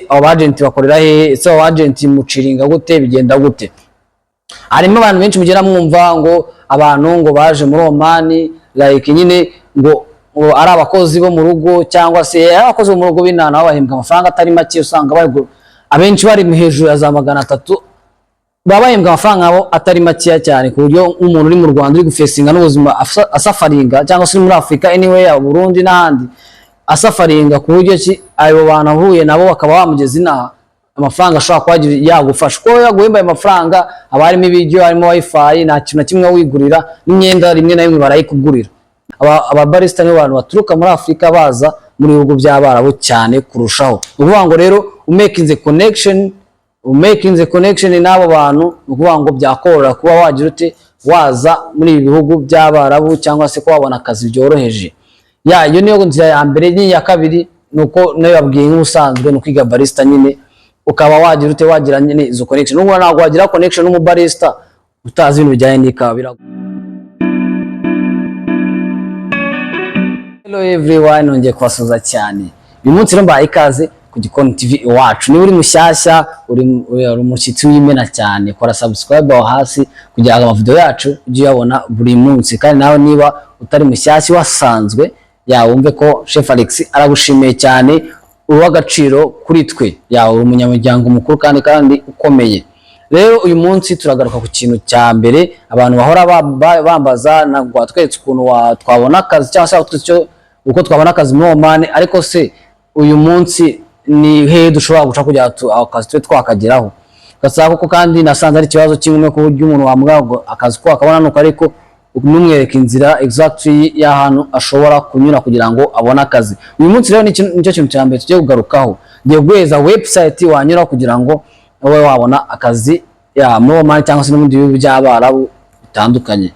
abo agent bakorera he, ese abo agent muciringa gute, bigenda gute. Harimo abantu benshi mugera mwumva ngo abantu ngo baje muri Oman like nyine ngo ari abakozi bo mu rugo cyangwa se abakozi bo mu rugo binana babahembwa amafaranga atari make, usanga bari abenshi bari hejuru ya za 300 babahembwa amafaranga abo atari make cyane, ku buryo umuntu uri mu Rwanda uri gufesinga n'ubuzima asafaringa cyangwa se muri Afrika anyway ya Burundi n'ahandi asafaringa, ku buryo ki abo bantu ahuye nabo bakaba bamugeza inaha amafaranga ashobora kwagira yagufasha ko yaguhemba amafaranga, abarimo ibiryo, harimo wifi, nta kintu na kimwe wigurira, n'imyenda rimwe na rimwe barayikugurira. Aba barista ni abantu baturuka muri Afrika baza muri bihugu by'Abarabu cyane kurushaho. Uvuga ngo rero making the connection n'abo bantu, uvuga ngo byakorora kuba wagira ute waza muri ibi bihugu by'Abarabu cyangwa se ko wabona akazi byoroheje. Iyo niyo nzira ya mbere. N'iya kabiri nuko nayo yabwiye nk'usanzwe no kwiga barista nyine, ukaba wagira ute wagira nyine izo connection. Nubwo ntabwo wagira connection n'umu barista utazi ibintu bijyanye n'ikawa birago. Hello everyone, nongeye kubasuza cyane. Uyu munsi rero mbaye ikaze ku Gikoni TV iwacu. Ni uri mushyashya, uri umushyitsi w'imena cyane, kora subscribe aho hasi kugira ngo amavideo yacu ujye uyabona buri munsi. Kandi nawe niba utari mushyashya wasanzwe wumve ko Chef Alex aragushimiye cyane, uw'agaciro kuri twe, uri umunyamuryango mukuru kandi ukomeye. Rero uyu munsi turagaruka ku kintu cya mbere abantu bahora bambaza, nagwa twetse ukuntu twabona akazi cyangwa se uko twabona akazi muri Oman, ariko se uyu munsi ni he dushobora guca kugira akazi twe twakageraho. Gasaba ko kandi nasanze ari ikibazo kimwe ku buryo umuntu wambwa akazi ko akabona nuko, ariko numwereka inzira exactly y'ahantu ashobora kunyura kugira ngo abone akazi. Uyu munsi rero nicyo kintu cya mbere tugiye kugarukaho, ngiye guheza website wanyura kugira ngo wowe wabona akazi muri Oman cyangwa se no mu bihugu by'Abarabu bitandukanye.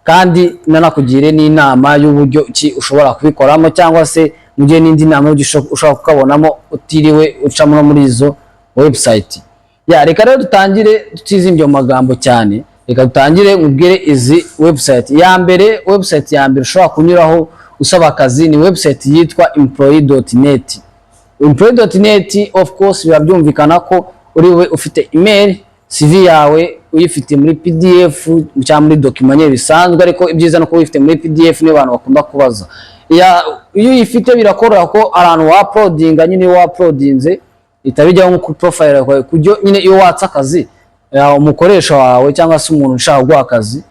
Kandi nanakugire n'inama y'uburyo ki ushobora kubikoramo, cyangwa se mugiye n'indi nama y'uburyo ushobora kukabonamo utiriwe ucamo muri izo website. Reka rero dutangire tutizimbye mu magambo cyane. Reka dutangire mubwire izi website. Website ya mbere ushobora kunyuraho usaba akazi ni website yitwa employee.net. Employee.net of course birabyumvikana ko uriwe ufite email, CV yawe uyifite muri PDF cyangwa muri document bisanzwe, ariko ibyiza no kuba uyifite muri PDF niyo abantu bakunda kubaza. Iyo uyifite birakora ko abantu uploadinga nyine uploadinze itabijyaho ku profile yawe, kujyo nyine iyo watsa akazi umukoresha wawe cyangwa se umuntu ushaka guha akazi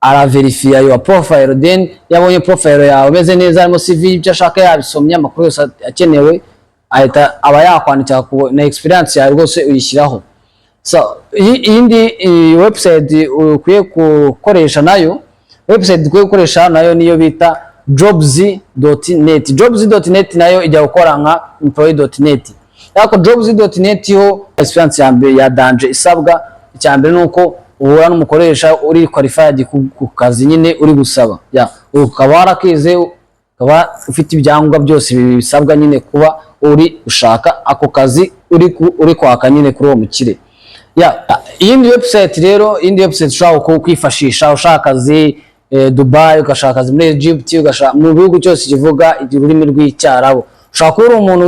araverifya your profile, then yabonye profile yawe meze neza, harimo CV ibyo ashaka yabisomye, amakuru yose akenewe ahita aba yakwandika na experience yawe rwose uyishyiraho. So iyindi website ukwiye gukoresha nayo, niyo bita jobs.net. Jobs.net nayo ijya gukora nka employee.net. Yako jobs.net ho experience ya mbere ya danger isabwa. Icyambere nuko uhura n'umukoresha uri qualified ku kazi nyine uri gusaba. Ukaba warakize, ukaba ufite ibyangombwa byose bisabwa nyine kuba uri ushaka ako kazi uri kwaka nyine kuri uwo mukire. Iyindi website ushobora kwifashisha ushaka akazi Dubai, ugashaka akazi muri Egypt, ugashaka mu bihugu cyose kivuga ururimi rw'Icyarabu. Ushaka kuba umuntu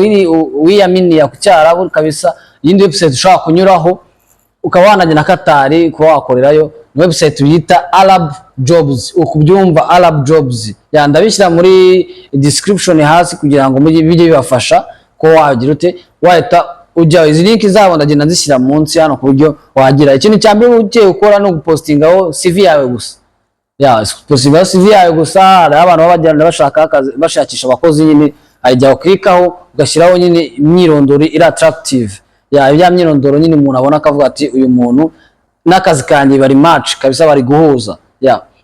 wiyaminiye ku Cyarabu kabisa. Iyindi website ushaka kunyuraho ukaba wanajya na Qatar kuba wakorerayo, website bita Arab Jobs. Ukubyumva Arab Jobs, ndabishyira muri description hasi kugira ngo bijye bibafasha ko wagira ute wahita ujya izi link zabo ndagenda nzishyira munsi hano ku buryo wagira. Ikintu cya mbere ugiye gukora no gupostingaho CV yawe gusa. Postingaho CV yawe gusa. Hari abantu babajyana bashaka akazi, bashakisha abakozi nyine, ajya uklikaho ugashyiraho nyine imyirondoro iri attractive. Ibya myirondoro nyine umuntu abona akavuga ati uyu muntu n'akazi kanjye bari match kabisa, bari guhuza.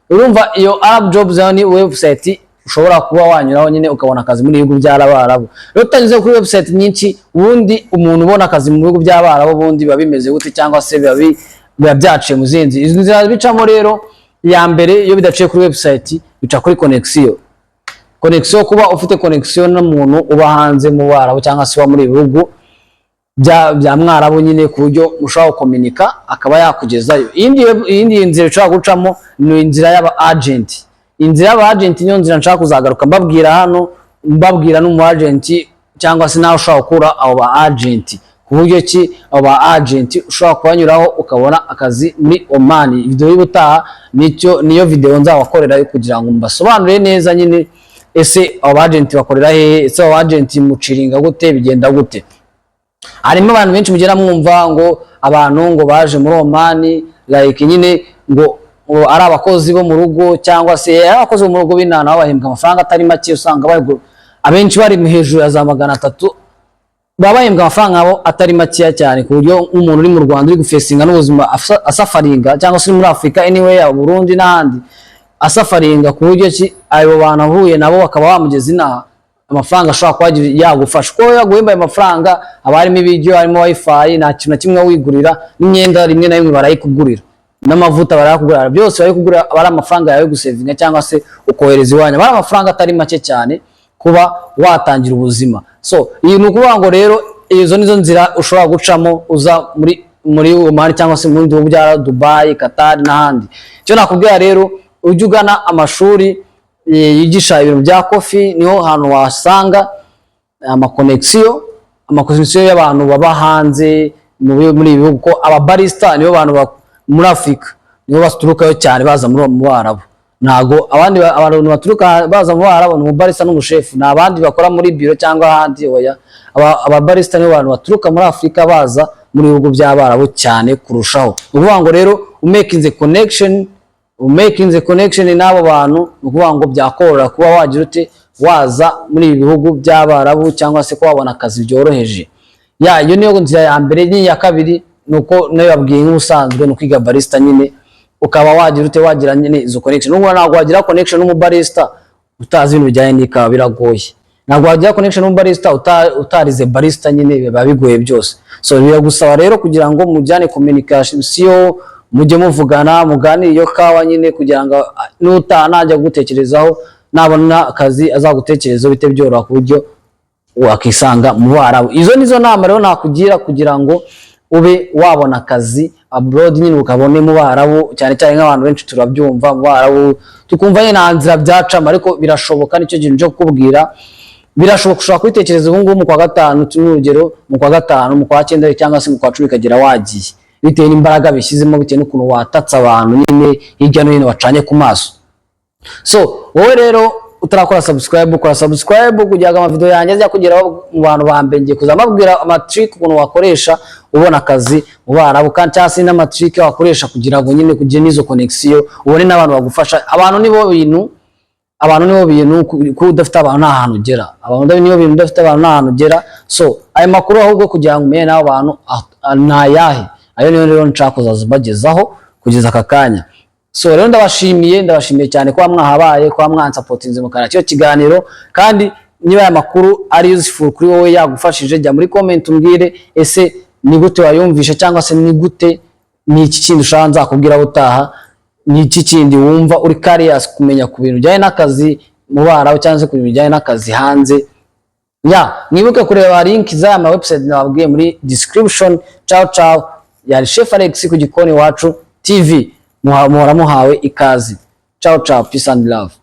Urumva iyo Arab Jobs ni website ushobora kuba wanyuraho nyine ukabona akazi muri bihugu by'Abarabu. Rero utanyuze kuri website nyinshi, ubundi umuntu ubona akazi mu bihugu by'Abarabu ubundi biba bimeze gute, cyangwa se biba byaciye mu zindi. Izi nzira bicamo rero, ya mbere iyo bidaciye kuri website bica kuri connection. Kuba ufite connection n'umuntu uba hanze mu Barabu cyangwa se wa muri bihugu bya Mwarabu nyine, ku buryo mushobora gukomunika akaba yakugezayo. Iyindi nzira ushobora gucamo ni inzira y'aba agent. Inzira y'aba agent niyo nzira nshaka kuzagaruka mbabwira hano, mbabwira n'umu agent cyangwa se nawe ushobora gukura abo ba agent ku buryo ki abo ba agent ushobora kubanyuraho ukabona akazi muri Oman. Video y'ubutaha niyo video nzabakorera kugira ngo mbasobanurire neza nyine ese abo agent bakorera he, ese abo agent muciringa gute, bigenda gute. Harimo abantu benshi mugera mwumva ngo abantu ngo baje muri Oman like nyine ngo ari abakozi bo mu rugo cyangwa se abakozi bo mu rugo binana babahembwa amafaranga atari make, usanga abenshi bari hejuru ya za 300 babahembwa amafaranga abo atari make cyane, ku buryo umuntu uri mu Rwanda uri gufesinga n'ubuzima asafaringa cyangwa se muri Afrika anyway ya Burundi n'ahandi asafaringa, ku buryo ki abo bantu ahuye nabo bakaba bamugeza inaha amafaranga ashobora kwagira yagufasha ko yaguhemba amafaranga, abarimo ibiryo, harimo wifi, nta kintu na kimwe wigurira, n'imyenda rimwe na rimwe barayikugurira, n'amavuta barakugurira, byose barikugurira abari amafaranga yawe gusevinga cyangwa se ukohereza iwanya, bari amafaranga atari make cyane kuba watangira ubuzima. So iyi nukuvuga ngo rero izo nizo nzira ushobora gucamo uza muri Oman cyangwa se mu bihugu bya Dubai, Qatar n'ahandi. Cyo nakubwira rero ujye ugana amashuri yigisha ibintu bya coffee, niho hantu wasanga amakonexion y'abantu baba hanze muri ibihugu, ko ababarista nibo bantu muri Afrika nibo baturukayo cyane baza muri Barabu. Nago abandi abantu baturuka baza mu Barabu mu barista n'umushefu, na abandi bakora muri biro cyangwa ahandi. Oya, ababarista nibo bantu baturuka muri Afrika baza muri ibihugu bya Barabu cyane kurushaho. Ukuvuga ngo rero umakinze connection n'abo bantu, ukuvuga ngo byakorora kuba wagira ute waza muri ibihugu by'Abarabu cyangwa se ko wabona akazi byoroheje. Iyo niyo nzira ya mbere. N'iya kabiri nuko nayo babwiye nk'ubusanzwe no kwiga barista nyine, ukaba wagira ute wagira nyine izo connection. Nubwo ntabwo wagira connection n'umubarista utazi ibintu bijyanye n'ikawa, biragoye. Ntabwo wagira connection n'umubarista utarize barista nyine, biba bigoye byose. So biragusaba rero kugira ngo mujyane communication, mujye muvugana, muganire iyo kawa nyine, kugira ngo najya gutekerezaho nabona akazi azagutekerezaho bite byoroha ku buryo wakisanga mu Barabu. Izo nizo nama rero nakugira kugira ngo ube wabona akazi abroad nyine, ukabone mu Barabu, cyane cyane nk'abantu benshi turabyumva mu Barabu tukumva nyine nta nzira byacamo, ariko birashoboka. Nicyo kintu cyo kukubwira, birashoboka. Ushobora kwitekereza ubu ngubu mu kwa 5 n'urugero, mu kwa 5, mu kwa 9 cyangwa se mu kwa 10 kagera wagiye, bitewe n'imbaraga bishyizemo, bitewe n'ukuntu watatse abantu nyine hirya no hino wacanye ku maso. So wowe rero utarakora subscribe, ukora subscribe kugira ngo amavideo yanjye ajya kugeraho mu bantu bambenge, kuzamabwira amatrick ukuntu wakoresha ubona akazi mu Barabu, kandi cyase n'amatrick wakoresha kugira ngo nyine kugire nizo connection, ubone n'abantu bagufasha. Abantu nibo bintu ko udafite abantu nta hantu ugera, abantu nibo bintu udafite abantu nta hantu ugera. So ayo makuru ahubwo kugira ngo umenye n'abo bantu nayahe, ayo niyo rero nshaka kuzabagezaho kugeza aka kanya. So rero ndabashimiye cyane ko mwahabaye, ko mwansapotinze mu kana cyo kiganiro, kandi niba aya makuru ari useful kuri wowe yagufashije, jya muri comment umbwire ese ni gute wayumvisha, cyangwa se ni gute, ni iki kintu ushaka nzakubwira utaha, ni iki kindi wumva uri curious kumenya ku bintu bijyanye n'akazi mu Barabu cyangwa se ku bintu bijyanye n'akazi hanze. Mwibuke kureba link za ma website nababwiye muri description. Ciao yari Chef Alex ku Gikoni Iwacu TV, muhora muhawe ikaze. Ciao, peace and love.